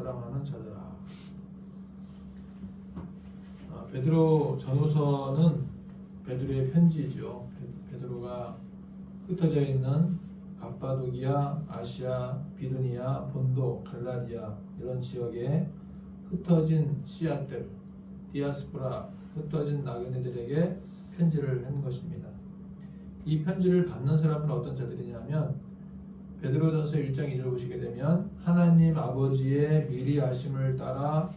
사랑하는 자들아. 베드로 전후서는 베드로의 편지죠. 베드로가 흩어져 있는 갑바도기아, 아시아, 비두니아, 본도, 갈라디아 이런 지역에 흩어진 씨앗들, 디아스포라, 흩어진 나그네들에게 편지를 한 것입니다. 이 편지를 받는 사람은 어떤 자들이냐면 베드로전서 1장 2절 보시게 되면 하나님 아버지의 미리 아심을 따라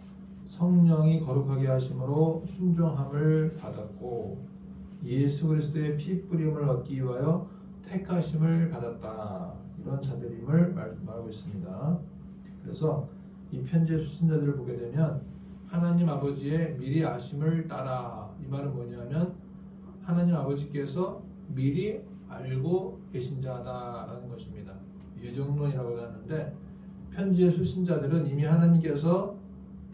성령이 거룩하게 하심으로 순종함을 받았고 예수 그리스도의 피 뿌림을 얻기 위하여 택하심을 받았다. 이런 자들임을 말하고 있습니다. 그래서 이 편지의 수신자들을 보게 되면 하나님 아버지의 미리 아심을 따라, 이 말은 뭐냐면 하나님 아버지께서 미리 알고 계신 자다라는 것입니다. 예정론이라고 하는데 편지의 수신자들은 이미 하나님께서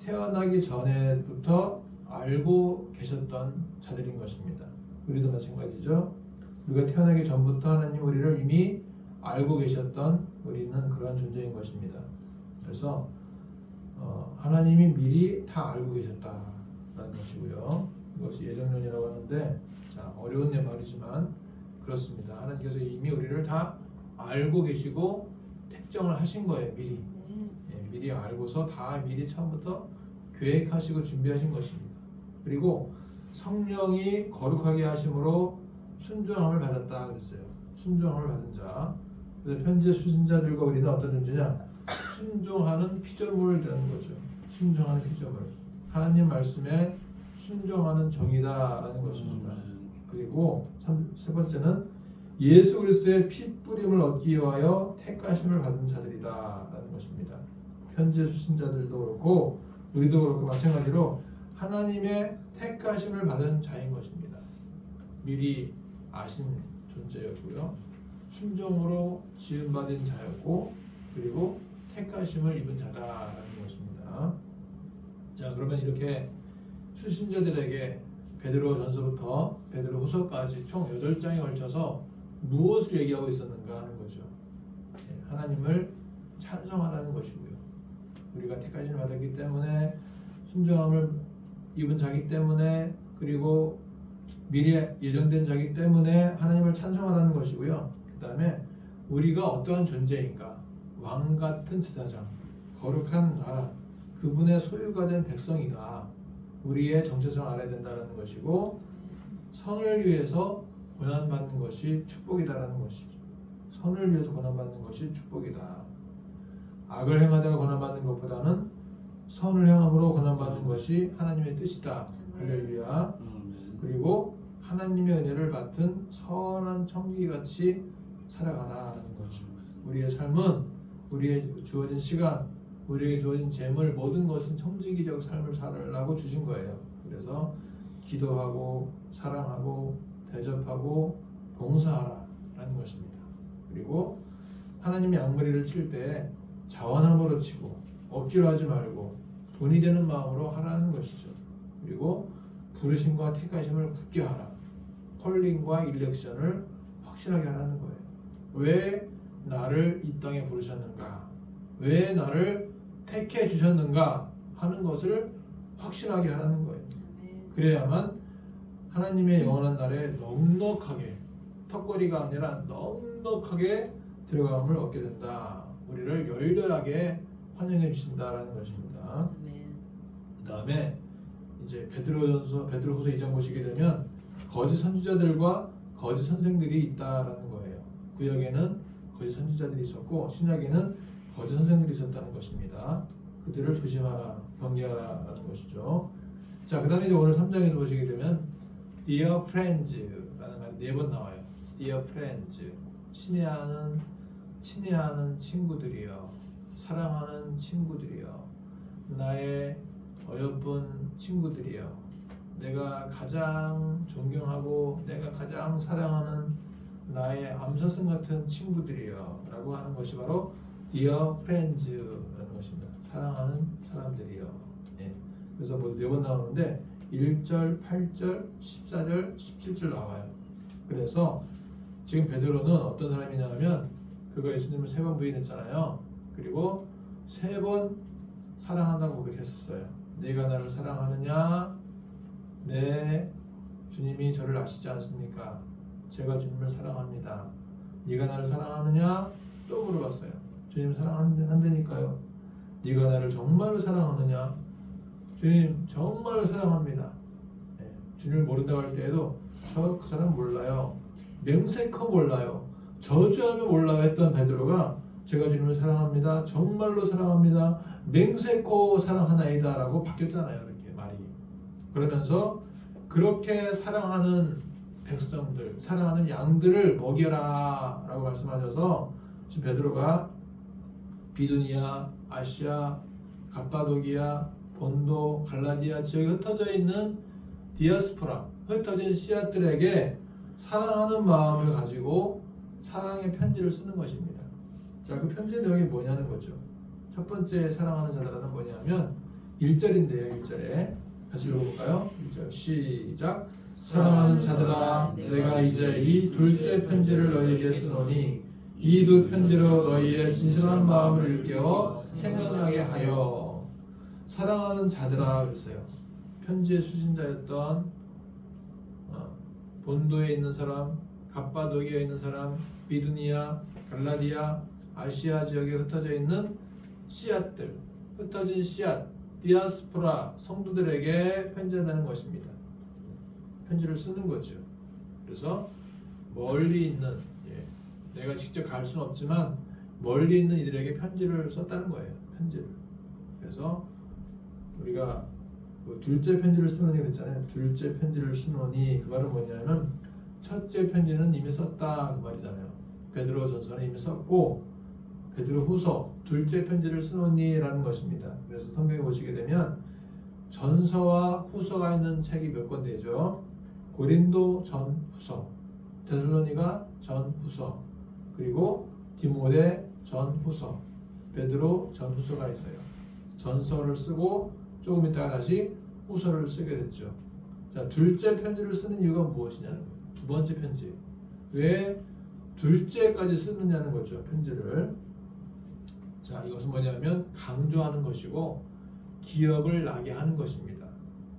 태어나기 전에부터 알고 계셨던 자들인 것입니다. 우리도 마찬가지죠. 우리가 태어나기 전부터 하나님 우리를 이미 알고 계셨던 우리는 그러한 존재인 것입니다. 그래서 하나님이 미리 다 알고 계셨다라는 것이고요. 이것이 예정론이라고 하는데 어려운 말이지만 그렇습니다. 하나님께서 이미 우리를 다 알고 계시고 택정을 하신 거예요. 미리. 미리 알고서 다 미리 처음부터 계획하시고 준비하신 것입니다. 그리고 성령이 거룩하게 하심으로 순종함을 받았다 그랬어요. 순종함을 받은 자. 그래서 편지의 수신자들과 우리는 어떤 존재냐? 순종하는 피조물이라는 거죠. 순종하는 피조물. 하나님 말씀에 순종하는 종이다라는 것입니다. 그리고 세 번째는 예수 그리스도의 피 뿌림을 얻기 위하여 택하심을 받은 자들이다라는 것입니다. 편지의 수신자들도 그렇고 우리도 그렇고 마찬가지로 하나님의 택하심을 받은 자인 것입니다. 미리 아신 존재였고요. 순종으로 지음받은 자였고 그리고 택하심을 입은 자다라는 것입니다. 자, 그러면 이렇게 수신자들에게 베드로전서부터 베드로후서까지 총 8장에 걸쳐서 무엇을 얘기하고 있었는가 하는 거죠. 하나님을 찬송하라는 것이고요. 우리가 택하심을 받았기 때문에 순종함을 입은 자기 때문에 그리고 미리 예정된 자기 때문에 하나님을 찬송하라는 것이고요. 그 다음에 우리가 어떠한 존재인가, 왕 같은 제사장, 거룩한 나라, 그분의 소유가 된 백성이다. 우리의 정체성을 알아야 된다는 것이고 선을 위해서 고난받는 것이 축복이다라는 것이죠. 선을 위해서 고난받는 것이 축복이다. 악을 행하다가 고난받는 것보다는 선을 행함으로 고난받는 것이 하나님의 뜻이다. 할렐루야. 그리고 하나님의 은혜를 받은 선한 청지기같이 살아가라는 거죠. 우리의 삶은 우리의 주어진 시간, 우리에게 주어진 재물 모든 것은 청지기적 삶을 살라고 주신 거예요. 그래서 기도하고 사랑하고 대접하고 봉사하라는 것입니다. 그리고 하나님이 양머리를 칠 때 자원함으로 치고 억지로 하지 말고 돈이 되는 마음으로 하라는 것이죠. 그리고 부르심과 택하심을 굳게 하라. 콜링과 일렉션을 확실하게 하라는 거예요. 왜 나를 이 땅에 부르셨는가? 왜 나를 택해 주셨는가? 하는 것을 확실하게 하라는 거예요. 그래야만 하나님의 영원한 날에 넉넉하게, 턱걸이가 아니라 넉넉하게 들어감을 얻게 된다. 우리를 열렬하게 환영해 주신다라는 것입니다. 그 다음에 이제 베드로후서 2장 보시게 되면 거짓 선지자들과 거짓 선생들이 있다라는 거예요. 구약에는 거짓 선지자들이 있었고 신약에는 거짓 선생들이 있었다는 것입니다. 그들을 조심하라, 경계하라라는 것이죠. 자, 그 다음에 이제 오늘 3장에 보시게 되면 Dear Friends라는 말이 4번 나와요. Dear Friends, 친애하는 친구들이여, 사랑하는 친구들이여, 나의 어여쁜 친구들이여, 내가 가장 존경하고 내가 가장 사랑하는 나의 암사슴 같은 친구들이여 라고 하는 것이 바로 Dear Friends라는 것입니다. 사랑하는 사람들이여. 그래서 뭐 4번 나오는데 1절, 8절, 14절, 17절 나와요. 그래서 지금 베드로는 어떤 사람이냐 하면 그가 예수님을 3번 부인했잖아요. 그리고 3번 사랑한다고 고백했었어요. 네가 나를 사랑하느냐? 네, 주님이 저를 아시지 않습니까? 제가 주님을 사랑합니다. 네가 나를 사랑하느냐? 또 물어봤어요. 주님 사랑한다니까요. 네가 나를 정말로 사랑하느냐? 주님 정말로 사랑합니다. 네, 주님을 모른다고 할 때에도 그 사람 몰라요. 맹세코 몰라요. 저주하며 몰라요 했던 베드로가 제가 주님을 사랑합니다. 정말로 사랑합니다. 맹세코 사랑하나이다 라고 바뀌었잖아요. 이렇게 말이. 그러면서 그렇게 사랑하는 백성들, 사랑하는 양들을 먹여라 라고 말씀하셔서 지금 베드로가 비두니아, 아시아, 갑바도기아, 본도, 갈라디아 지역에 흩어져 있는 디아스포라, 흩어진 씨앗들에게 사랑하는 마음을 가지고 사랑의 편지를 쓰는 것입니다. 자, 그 편지의 내용이 뭐냐는 거죠. 첫 번째 사랑하는 자들은 뭐냐면 1절인데요. 1절에 같이 읽어볼까요? 1절 시작. 사랑하는 자들아, 내가 이제 이 둘째 편지를 너희에게 쓰노니 이 두 편지로 너희의 진실한 마음을 일깨워 생각나게 하여. 사랑하는 자들아 그랬어요. 편지의 수신자였던 본도에 있는 사람, 갑바도기에 있는 사람, 비두니아, 갈라디아, 아시아 지역에 흩어져 있는 씨앗들, 흩어진 씨앗, 디아스포라 성도들에게 편지하는 것입니다. 편지를 쓰는 거죠. 그래서 멀리 있는, 내가 직접 갈 수는 없지만 멀리 있는 이들에게 편지를 썼다는 거예요. 편지를. 그래서 우리가 그 둘째 편지를 쓰노니 그랬잖아요. 둘째 편지를 쓰노니 그 말은 뭐냐면 첫째 편지는 이미 썼다 그 말이잖아요. 베드로 전서는 이미 썼고 베드로 후서 둘째 편지를 쓰노니라는 것입니다. 그래서 성경에 보시게 되면 전서와 후서가 있는 책이 몇 권 되죠. 고린도 전 후서, 데살로니가 전 후서, 그리고 디모데 전 후서, 베드로 전 후서가 있어요. 전서를 쓰고 조금 있다가 다시 후서를 쓰게 됐죠. 자, 둘째 편지를 쓰는 이유가 무엇이냐는 거예요. 두 번째 편지. 왜 둘째까지 쓰느냐는 거죠. 편지를. 자, 이것은 뭐냐면 강조하는 것이고 기억을 나게 하는 것입니다.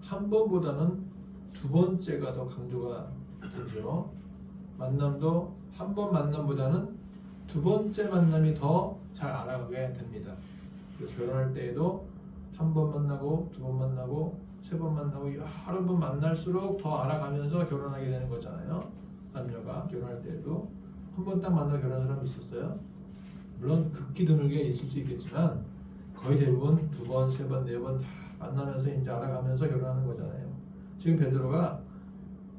한 번보다는 두 번째가 더 강조가 되죠. 만남도 한 번 만남보다는 두 번째 만남이 더 잘 알아가게 됩니다. 그래서 결혼할 때에도 한 번 만나고 두 번 만나고 세 번 만나고 여러 번 만날수록 더 알아가면서 결혼하게 되는 거잖아요. 남녀가 결혼할 때에도 한 번 딱 만나 결혼한 사람이 있었어요. 물론 극히 드물게 있을 수 있겠지만 거의 대부분 두 번, 세 번, 네 번 다 만나면서 이제 알아가면서 결혼하는 거잖아요. 지금 베드로가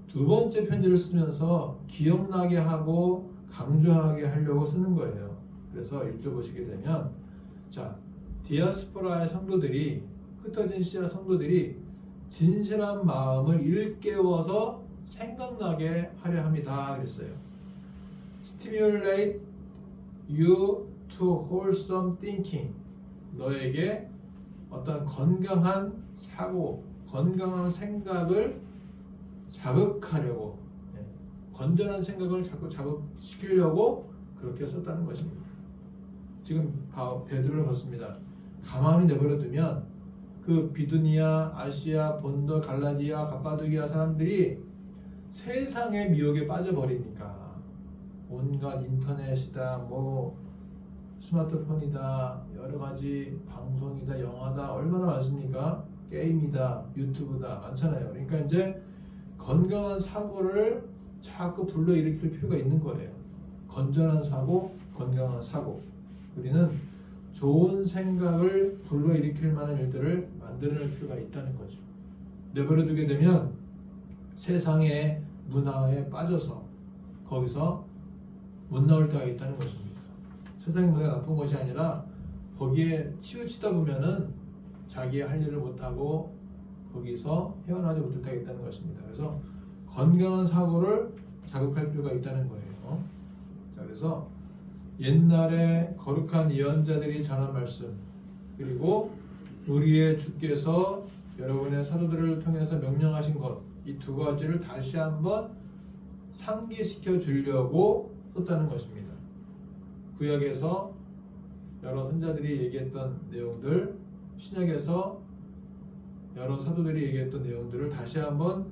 두 번째 편지를 쓰면서 기억나게 하고 강조하게 하려고 쓰는 거예요. 그래서 1절 보시게 되면 자, 디아스포라의 성도들이 흩어진 씨앗 성도들이 진실한 마음을 일깨워서 생각나게 하려 합니다. 그랬어요. Stimulate you to wholesome thinking. 너에게 어떤 건강한 사고, 건강한 생각을 자극하려고, 건전한 생각을 자꾸 자극시키려고 그렇게 썼다는 것입니다. 지금 베드로를 봤습니다. 가만히 내버려 두면 그 비두니아, 아시아, 본도, 갈라디아, 갑바도기아 사람들이 세상의 미혹에 빠져버리니까 온갖 인터넷이다, 뭐 스마트폰이다, 여러 가지 방송이다, 영화다, 얼마나 많습니까? 게임이다, 유튜브다, 많잖아요. 그러니까 이제 건강한 사고를 자꾸 불러일으킬 필요가 있는 거예요. 건전한 사고, 건강한 사고. 우리는 좋은 생각을 불러일으킬 만한 일들을 만들어낼 필요가 있다는 거죠. 내버려두게 되면 세상의 문화에 빠져서 거기서 못 나올 때가 있다는 것입니다. 세상의 문화가 나쁜 것이 아니라 거기에 치우치다 보면은 자기의 할 일을 못하고 거기서 헤어나지 못할 때가 있다는 것입니다. 그래서 건강한 사고를 자극할 필요가 있다는 거예요. 자, 그래서 옛날에 거룩한 예언자들이 전한 말씀, 그리고 우리의 주께서 여러분의 사도들을 통해서 명령하신 것, 이 두 가지를 다시 한번 상기시켜 주려고 썼다는 것입니다. 구약에서 여러 선자들이 얘기했던 내용들, 신약에서 여러 사도들이 얘기했던 내용들을 다시 한번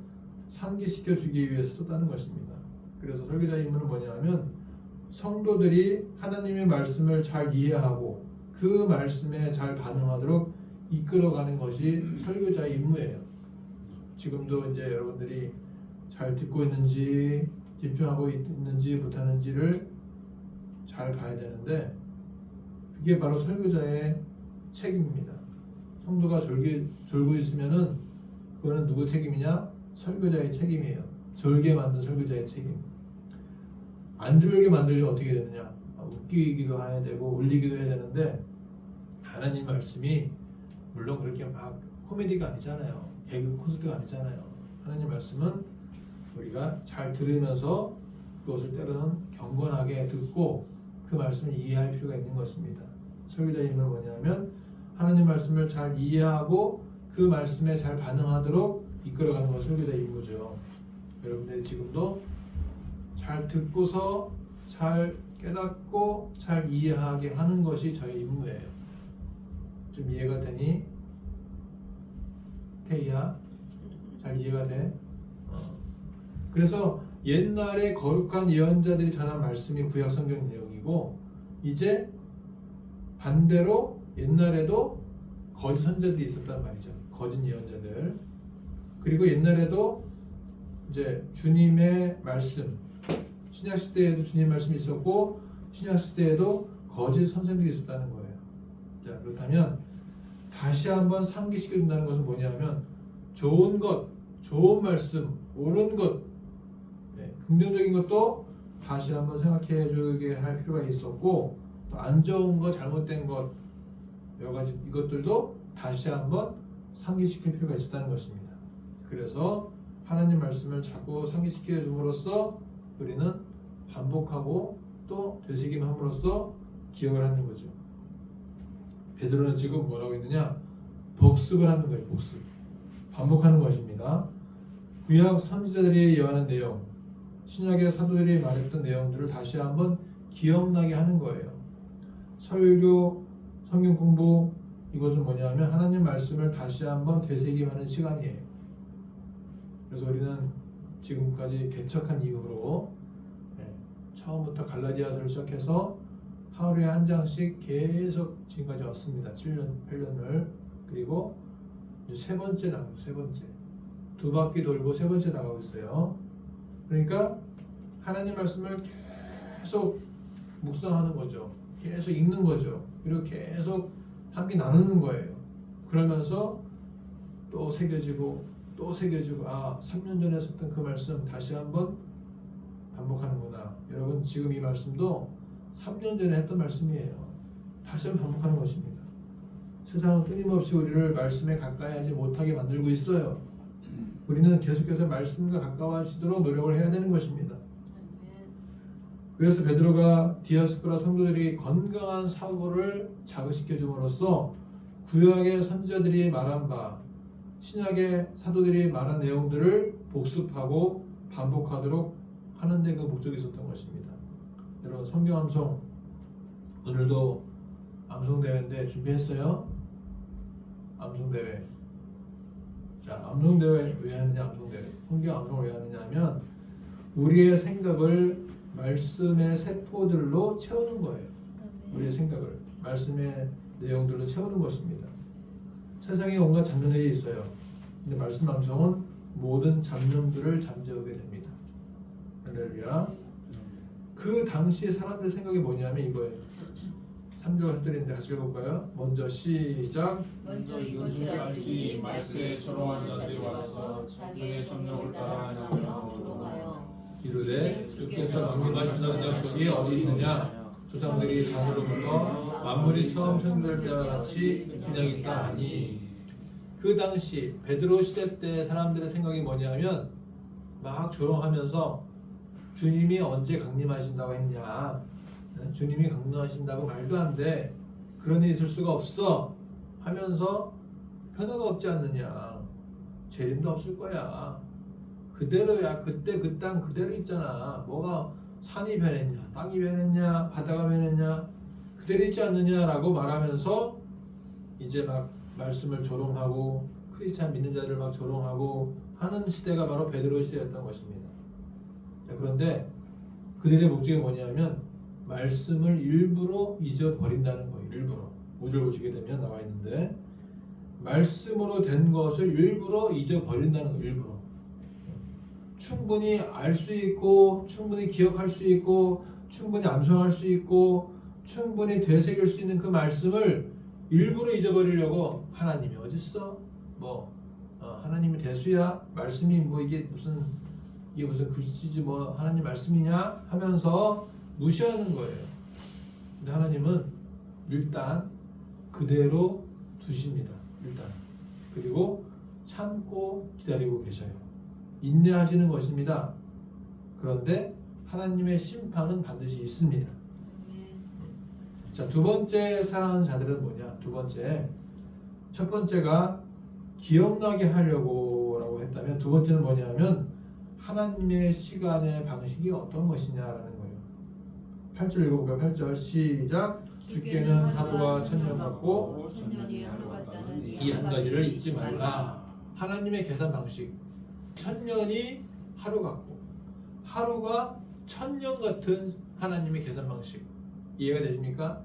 상기시켜 주기 위해서 썼다는 것입니다. 그래서 설교자 임무는 뭐냐면 성도들이 하나님의 말씀을 잘 이해하고 그 말씀에 잘 반응하도록 이끌어가는 것이 설교자의 임무예요. 지금도 이제 여러분들이 잘 듣고 있는지 집중하고 있는지 못하는지를 잘 봐야 되는데 그게 바로 설교자의 책임입니다. 성도가 졸고 있으면은 그거는 누구 책임이냐? 설교자의 책임이에요. 졸게 만든 설교자의 책임. 안 졸게 만들려면 어떻게 되느냐? 웃기기도 해야 되고 울리기도 해야 되는데 하나님 말씀이 물론 그렇게 막 코미디가 아니잖아요. 개그 콘서트가 아니잖아요. 하나님 말씀은 우리가 잘 들으면서 그것을 때로는 경건하게 듣고 그 말씀을 이해할 필요가 있는 것입니다. 설교자의 임무는 뭐냐면 하나님 말씀을 잘 이해하고 그 말씀에 잘 반응하도록 이끌어가는 것이 설교자의 임무죠. 여러분들이 지금도 잘 듣고서 잘 깨닫고 잘 이해하게 하는 것이 저의 임무예요. 좀 이해가 되니? 태희야? 잘 이해가 돼? 그래서 옛날에 거룩한 예언자들이 전한 말씀이 구약 성경 내용이고 이제 반대로 옛날에도 거짓 선자들이 있었단 말이죠. 거짓 예언자들. 그리고 옛날에도 이제 주님의 말씀, 신약 시대에도 주님 말씀이 있었고 신약 시대에도 거짓 선생들이 있었다는 거예요. 자, 그렇다면 다시 한번 상기시켜 준다는 것은 뭐냐면 좋은 것, 좋은 말씀, 옳은 것, 긍정적인 것도 다시 한번 생각해 주게 할 필요가 있었고 또 안 좋은 것, 잘못된 것 여러 가지 이것들도 다시 한번 상기시킬 필요가 있었다는 것입니다. 그래서 하나님 말씀을 자꾸 상기시켜 줌으로써 우리는 반복하고 또 되새김함으로써 기억을 하는 거죠. 베드로는 지금 뭐라고 했느냐? 복습을 하는 거예요. 복습. 반복하는 것입니다. 구약 선지자들이 예언한 내용, 신약의 사도들이 말했던 내용들을 다시 한번 기억나게 하는 거예요. 설교, 성경 공부 이것은 뭐냐면 하나님 말씀을 다시 한번 되새김하는 시간이에요. 그래서 우리는 지금까지 개척한 이후로 처음부터 갈라디아서를 시작해서 하루에 한 장씩 계속 지금까지 왔습니다. 7년, 8년을. 그리고 이제 세 번째 나가고 세 번째. 두 바퀴 돌고 세 번째 나가고 있어요. 그러니까 하나님 말씀을 계속 묵상하는 거죠. 계속 읽는 거죠. 그리고 계속 함께 나누는 거예요. 그러면서 또 새겨지고 또 새겨지고 3년 전에 썼던 그 말씀 다시 한번 반복하는구나. 여러분 지금 이 말씀도 3년 전에 했던 말씀이에요. 다시 한번 반복하는 것입니다. 세상은 끊임없이 우리를 말씀에 가까이 하지 못하게 만들고 있어요. 우리는 계속해서 말씀과 가까워지도록 노력을 해야 되는 것입니다. 그래서 베드로가 디아스포라 성도들이 건강한 사고를 자극시켜 줌으로써 구약의 선지자들이 말한 바 신약의 사도들이 말한 내용들을 복습하고 반복하도록 하는 데 그 목적이 있었던 것입니다. 여러분 성경 암송 오늘도 암송 대회인데 준비했어요? 암송 대회. 자, 암송 대회 왜 하느냐? 암송 대회. 성경 암송을 왜 하느냐 하면 우리의 생각을 말씀의 세포들로 채우는 거예요. 우리의 생각을 말씀의 내용들로 채우는 것입니다. 세상에 온갖 잡념들이 있어요. 근데 말씀 암송은 모든 잡념들을 잠재우게 됩니다. 할렐루야. 그 당시 사람들 생각이 뭐냐면 이거예요. 3절 해드리는데 같이 읽어볼까요? 먼저 시작. 먼저 이것을 알지니 말세에 조롱하는 자들이 와서 자기의 정욕을 따라 하며 조롱하여 이르되 주께서 명령하신 약속이 어디 있느냐? 조상들이 자로부터 만물이 처음 창조될 때와 같이 그냥 있다 하니. 그 당시 베드로 시대 때 사람들의 생각이 뭐냐면 막 조롱하면서 주님이 언제 강림하신다고 했냐? 주님이 강림하신다고 말도 안 돼. 그런 일이 있을 수가 없어. 하면서 변화가 없지 않느냐? 재림도 없을 거야. 그대로야. 그때 그 땅 그대로 있잖아. 뭐가 산이 변했냐? 땅이 변했냐? 바다가 변했냐? 그대로 있지 않느냐라고 말하면서 이제 막 말씀을 조롱하고 크리스찬 믿는 자들을 막 조롱하고 하는 시대가 바로 베드로 시대였던 것입니다. 자, 그런데 그들의 목적이 뭐냐면 말씀을 일부러 잊어버린다는 거예요. 일부러. 5절 보시게 되면 나와 있는데 말씀으로 된 것을 일부러 잊어버린다는 거예요. 일부러. 충분히 알 수 있고 충분히 기억할 수 있고 충분히 암송할 수 있고 충분히 되새길 수 있는 그 말씀을 일부러 잊어버리려고 하나님이 어딨어? 하나님이 대수야? 말씀이 이게 무슨 글씨지 하나님 말씀이냐? 하면서 무시하는 거예요. 근데 하나님은 일단 그대로 두십니다. 일단. 그리고 참고 기다리고 계셔요. 인내하시는 것입니다. 그런데 하나님의 심판은 반드시 있습니다. 자, 두 번째 사랑하는 자들은 뭐냐? 두 번째, 첫 번째가 기억나게 하려고라고 했다면 두 번째는 뭐냐면 하나님의 시간의 방식이 어떤 것이냐라는 거예요. 8절 읽어볼까요? 8절 시작. 주께는 하루가 천년 같고 천년이 하루 같다는 이 한 가지를 잊지 말라. 하나님의 계산 방식. 천년이 하루 같고 하루가 천년 같은 하나님의 계산 방식. 이해가 되십니까?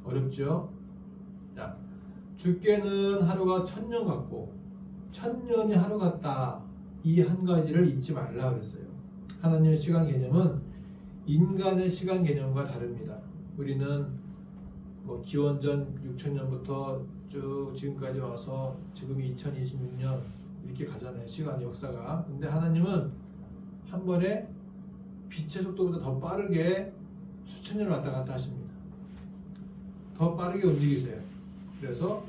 어렵죠? 자, 주께는 하루가 천년 같고 천년이 하루 같다. 이 한 가지를 잊지 말라 그랬어요. 하나님의 시간 개념은 인간의 시간 개념과 다릅니다. 우리는 기원전 6천년부터 쭉 지금까지 와서 지금이 2026년 이렇게 가잖아요. 시간 역사가. 근데 하나님은 한 번에 빛의 속도보다 더 빠르게 수천 년을 왔다 갔다 하십니다. 더 빠르게 움직이세요. 그래서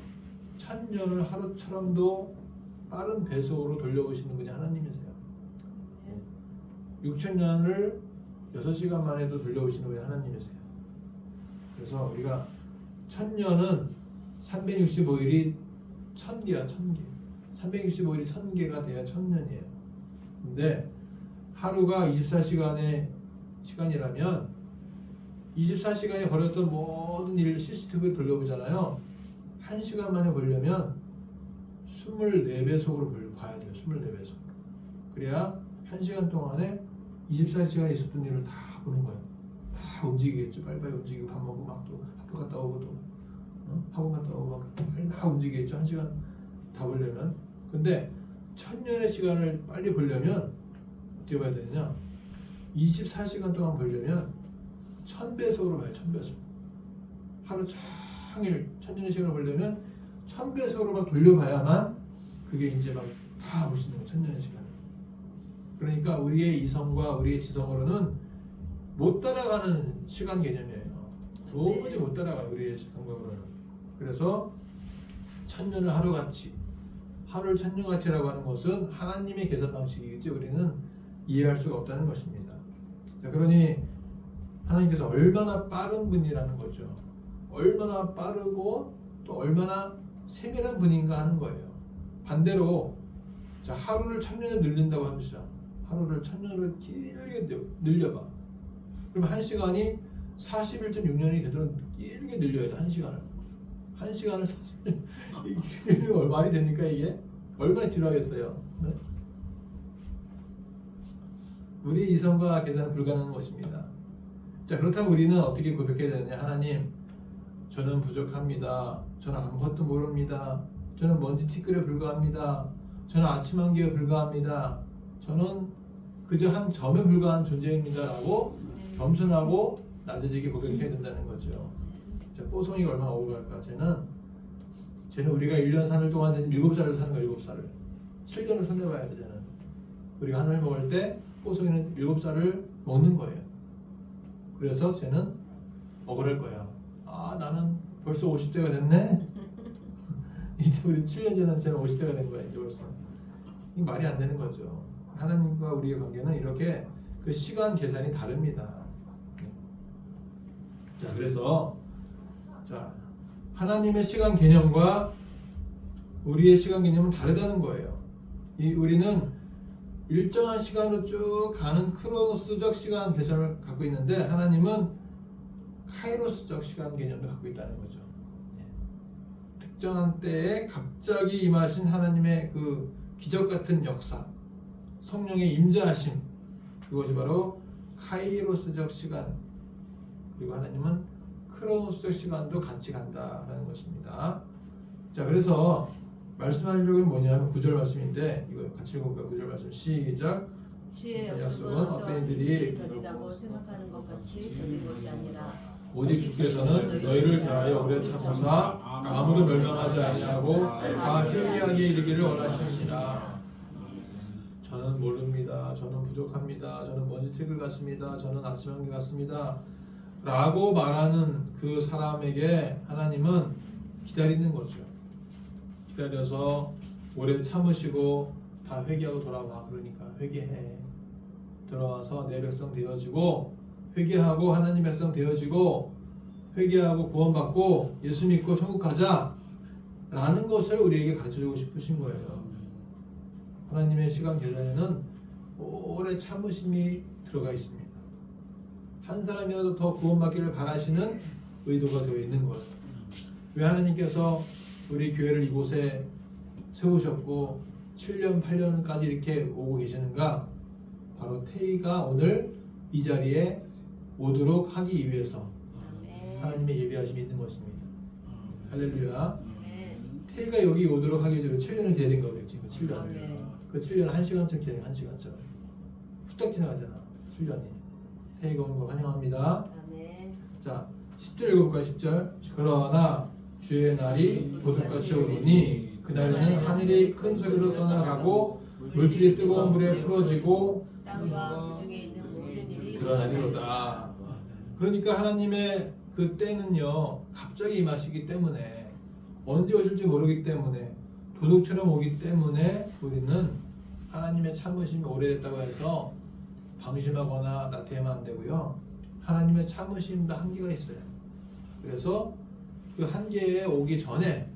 천년을 하루처럼도 빠른 배속으로 돌려보시는 분이 하나님이세요. 6천년을 6시간 만에도 돌려오시는 분이 하나님이세요. 그래서 우리가 천년은 365일이 1000개야. 1000개. 365일이 1000개가 돼야 천년이에요. 근데 하루가 24시간의 시간이라면 24시간에 걸렸던 모든 일을 CCTV에 돌려보잖아요. 1시간 만에 보려면 24배속으로 봐야 돼요. 24배속. 그래야 1시간 동안에 24시간에 있었던 일을 다 보는 거예요. 다 움직이겠죠. 빨리빨리 움직이고 밥 먹고 막 또 학교 갔다 오고 또 학원 갔다 오고 막 움직이겠죠. 1시간 다 보려면. 근데 천년의 시간을 빨리 보려면 어떻게 봐야 되느냐? 24시간 동안 보려면 1000배속으로 봐요. 1000배속. 하루 종일 천년의 시간을 보려면 1000배속으로 막 돌려봐야만 그게 이제 막 다 볼 수 있는 거예요. 천년의 시간. 그러니까 우리의 이성과 우리의 지성으로는 못 따라가는 시간 개념이에요. 도무지 못 따라가요. 우리의 감각으로는. 그래서 천년을 하루같이, 하루를 천년같이라고 하는 것은 하나님의 계산 방식이겠지 우리는 이해할 수가 없다는 것입니다. 자, 그러니 하나님께서 얼마나 빠른 분이라는 거죠. 얼마나 빠르고 또 얼마나 세밀한 분인가 하는 거예요. 반대로 자, 하루를 천년에 늘린다고 합시다. 하루를 천년으로 길게 늘려봐. 그럼 1시간이 41.6년이 되도록 길게 늘려야 돼. 1시간을. 1시간을 40일 말이 됩니까 이게? 얼마나 지루하겠어요. 네? 우리 이성과 계산은 불가능한 것입니다. 자, 그렇다면 우리는 어떻게 고백해야 되느냐? 하나님, 저는 부족합니다. 저는 아무것도 모릅니다. 저는 먼지 티끌에 불과합니다. 저는 아침 한 개에 불과합니다. 저는 그저 한 점에 불과한 존재입니다. 라고 겸손하고 낮아지게 고백해야 된다는 거죠. 자, 뽀송이가 얼마나 억울할까? 쟤는 우리가 1년 사는 동안 7살을 사는 거야. 7살을 7년을 손해봐야 돼. 쟤는 우리가 한 살 먹을 때 뽀송이는 7살을 먹는 거예요. 그래서 쟤는 억울할 거야. 아, 나는 벌써 50대가 됐네. 이제 우리 7년 전에 쟤는 50대가 된 거야. 이제 벌써. 이게 말이 안 되는 거죠. 하나님과 우리의 관계는 이렇게 그 시간 계산이 다릅니다. 자, 그래서 자, 하나님의 시간 개념과 우리의 시간 개념은 다르다는 거예요. 우리는 일정한 시간으로 쭉 가는 크로노스적 시간 계산을 갖고 있는데 하나님은 카이로스적 시간 개념도 갖고 있다는 거죠. 적정한 때에 갑자기 임하신 하나님의 그 기적 같은 역사, 성령의 임재하심, 그것이 바로 카이로스적 시간, 그리고 하나님은 크로노스적 시간도 같이 간다라는 것입니다. 자, 그래서 말씀하려고 뭐냐면 9절 말씀인데 이거 같이 읽어볼까요? 9절 말씀 시작. 주의 약속은 어떤 이들이 더디다고 생각하는 것 같이 더딘 것이 아니라 오직 주께서는 너희를 대하여 오래 참으사 아무도 멸망하지 아니하고 다 회개하게 이르기를 원하시니라. 저는 모릅니다. 저는 부족합니다. 저는 먼지티끌 같습니다. 저는 아침 한개 같습니다. 라고 말하는 그 사람에게 하나님은 기다리는 거죠. 기다려서 오래 참으시고 다 회개하고 돌아와. 그러니까 회개해. 들어와서 내 백성 되어지고 회개하고 하나님 백성 되어지고 회개하고 구원받고 예수 믿고 천국 가자 라는 것을 우리에게 가르쳐주고 싶으신 거예요. 하나님의 시간 계산에는 오래 참으심이 들어가 있습니다. 한 사람이라도 더 구원받기를 바라시는 의도가 되어 있는 거예요. 왜 하나님께서 우리 교회를 이곳에 세우셨고 7년 8년까지 이렇게 오고 계시는가? 바로 태희가 오늘 이 자리에 오도록 하기 위해서 하나님의 예비하심이 있는 것입니다. 할렐루야. 태희가 여기 오도록 하기 위해서 7년을 기다린 거예요. 지금 7년. 그 7년 1시간쯤 기다린 1시간쯤. 후딱 지나가잖아. 7년이. 태희가 오는 거 환영합니다. 자, 10절 읽어볼까요? 10절. 그러나 주의 날이 도둑같이 오르니 그날에는 하늘이 큰 소리로 떠나가고 물질이 뜨거운 물에 풀어지고 땅과 그 중에 있는 모든 일이 드러나리로다. 그러니까 하나님의 그 때는요 갑자기 임하시기 때문에 언제 오실지 모르기 때문에 도둑처럼 오기 때문에 우리는 하나님의 참으심이 오래됐다고 해서 방심하거나 나태하면 안 되고요. 하나님의 참으심도 한계가 있어요. 그래서 그 한계에 오기 전에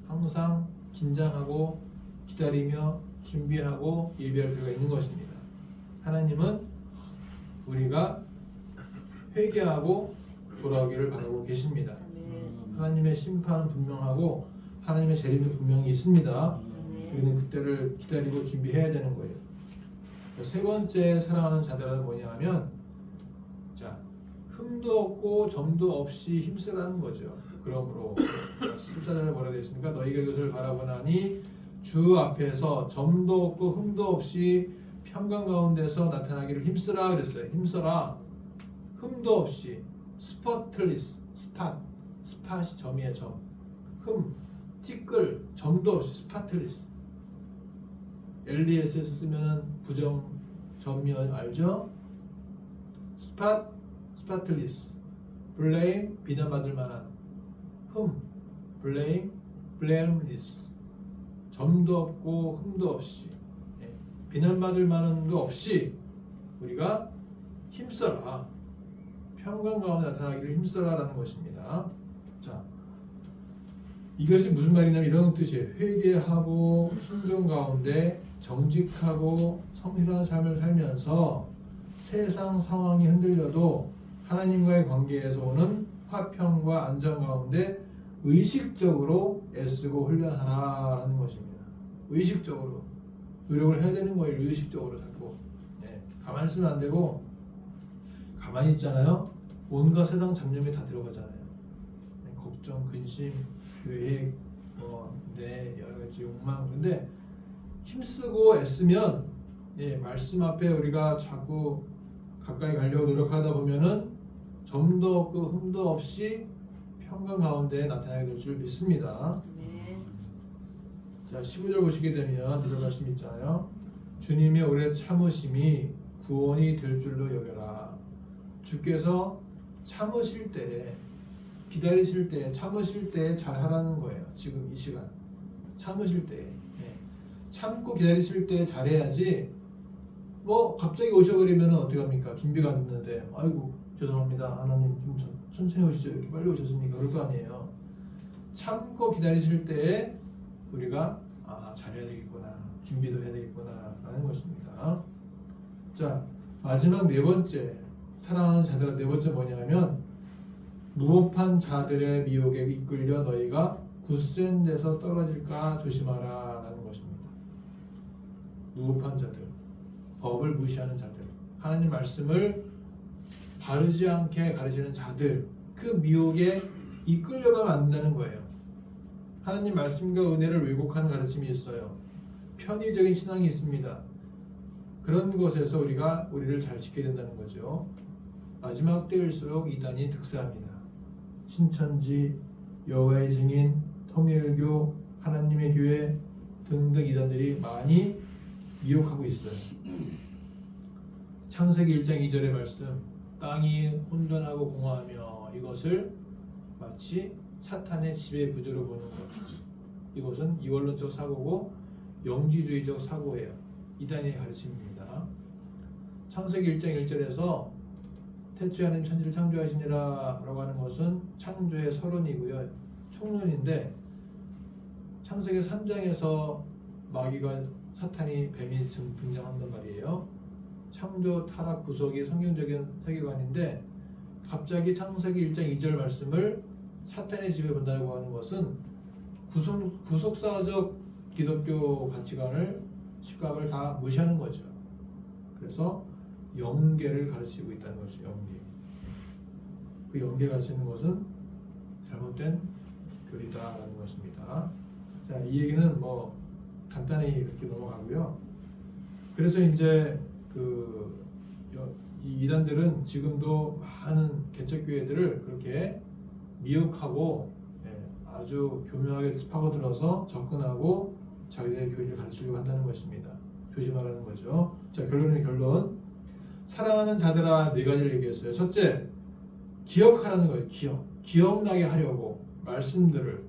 항상 긴장하고 기다리며 준비하고 예비할 필요가 있는 것입니다. 하나님은 우리가 회개하고 돌아오기를 바라고 계십니다. 하나님의 심판은 분명하고 하나님의 재림은 분명히 있습니다. 우리는 그때를 기다리고 준비해야 되는 거예요. 세 번째 사랑하는 자들은 뭐냐면 자, 흠도 없고 점도 없이 힘쓰라는 거죠. 그러므로 14절에 뭐라 되어 있습니까? 너희가 이것을 바라보나니 주 앞에서 점도 없고 흠도 없이 평강 가운데서 나타나기를 힘쓰라 그랬어요. 힘써라. 흠도 없이 스포틀리스 스팟이 점이에요. 점. 흠 티끌 점도 없이 스파틀리스. LDS에서 쓰면은 부정 점이 알죠? 스파틀리스 블레임 비난받을 만한 흠 블레임 블레임리스 점도 없고 흠도 없이 비난받을 만한도 없이 우리가 힘써라. 평강 가운데 나타나기를 힘써라라는 것입니다. 자, 이것이 무슨 말이냐면 이런 뜻이에요. 회개하고 순종 가운데 정직하고 성실한 삶을 살면서 세상 상황이 흔들려도 하나님과의 관계에서 오는 화평과 안정 가운데 의식적으로 애쓰고 훈련하라라는 것입니다. 의식적으로 노력을 해야 되는 거예요. 의식적으로 자꾸 가만히 있으면 안 되고 가만히 있잖아요. 온갖 세상 잡념이 다 들어가잖아요. 걱정, 근심, 계획, 내 여러 가지 욕망. 근데 힘쓰고 애쓰면 말씀 앞에 우리가 자꾸 가까이 가려고 노력하다 보면은 점도 없고 흠도 없이 평강 가운데 나타나게 될 줄 믿습니다. 자, 15절 보시게 되면 이런 말씀 있잖아요. 주님의 오래 참으심이 구원이 될 줄로 여겨라. 주께서 참으실 때, 기다리실 때, 참으실 때 잘 하라는 거예요. 지금 이 시간 참으실 때, 참고 기다리실 때 잘해야지. 뭐 갑자기 오셔버리면 어떻게 합니까? 준비가 안 됐는데 아이고 죄송합니다. 하나님 좀 천천히 오시죠. 이렇게 빨리 오셨습니까? 그럴 거 아니에요. 참고 기다리실 때에 우리가 잘해야 되겠구나, 준비도 해야 되겠구나 라는 것입니다. 자, 마지막 네 번째 사랑하는 자들아, 네 번째 뭐냐면 무법한 자들의 미혹에 이끌려 너희가 굳센 데서 떨어질까 조심하라라는 것입니다. 무법한 자들, 법을 무시하는 자들, 하나님 말씀을 바르지 않게 가르치는 자들, 그 미혹에 이끌려가면 안 된다는 거예요. 하나님 말씀과 은혜를 왜곡하는 가르침이 있어요. 편의적인 신앙이 있습니다. 그런 것에서 우리를 잘 지켜야 된다는 거죠. 마지막 때일수록 이단이 득세합니다. 신천지, 여호와의 증인, 통일교, 하나님의 교회 등등 이단들이 많이 미혹하고 있어요. 창세기 1장 2절의 말씀, 땅이 혼돈하고 공허하며 이것을 마치 사탄의 지배 구조로 보는 것. 이것은 이원론적 사고고 영지주의적 사고예요. 이단의 가르침입니다. 창세기 1장 1절에서 태초에 하나님 천지를 창조하시니라 라고 하는 것은 창조의 서론이고요. 총론인데 창세기 3장에서 마귀가 사탄이 뱀이 등장한단 말이에요. 창조 타락 구속이 성경적인 세계관인데 갑자기 창세기 1장 2절 말씀을 사탄의 지배 본다고 하는 것은 구속사적 기독교 가치관을 식감을 다 무시하는 거죠. 그래서 영계를 가르치고 있다는 것이죠. 영계. 그 영계 가르치는 것은 잘못된 교리다라는 것입니다. 자, 이 얘기는 뭐 간단히 이렇게 넘어가고요. 그래서 이제 이 이단들은 지금도 많은 개척교회들을 그렇게 미혹하고 아주 교묘하게 파고들어서 접근하고 자기들의 교리를 가르치려고 한다는 것입니다. 조심하라는 거죠. 자, 결론. 사랑하는 자들아, 네 가지를 얘기했어요. 첫째, 기억하라는 거예요. 기억나게 하려고 말씀들을,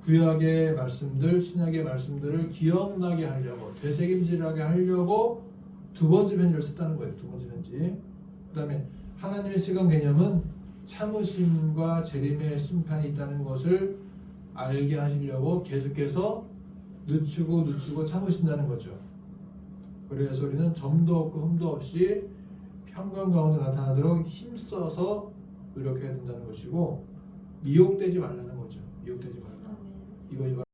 구약의 말씀들, 신약의 말씀들을 기억나게 하려고, 되새김질하게 하려고 두 번째 편지를 썼다는 거예요. 두 번째 편지. 그 다음에 하나님의 시간 개념은 참으심과 재림의 심판이 있다는 것을 알게 하시려고 계속해서 늦추고 참으신다는 거죠. 그래서 우리는 점도 없고 흠도 없이 평강 가운데 나타나도록 힘써서 노력해야 된다는 것이고 미혹되지 말라는 거죠. 미혹되지 말라. 이거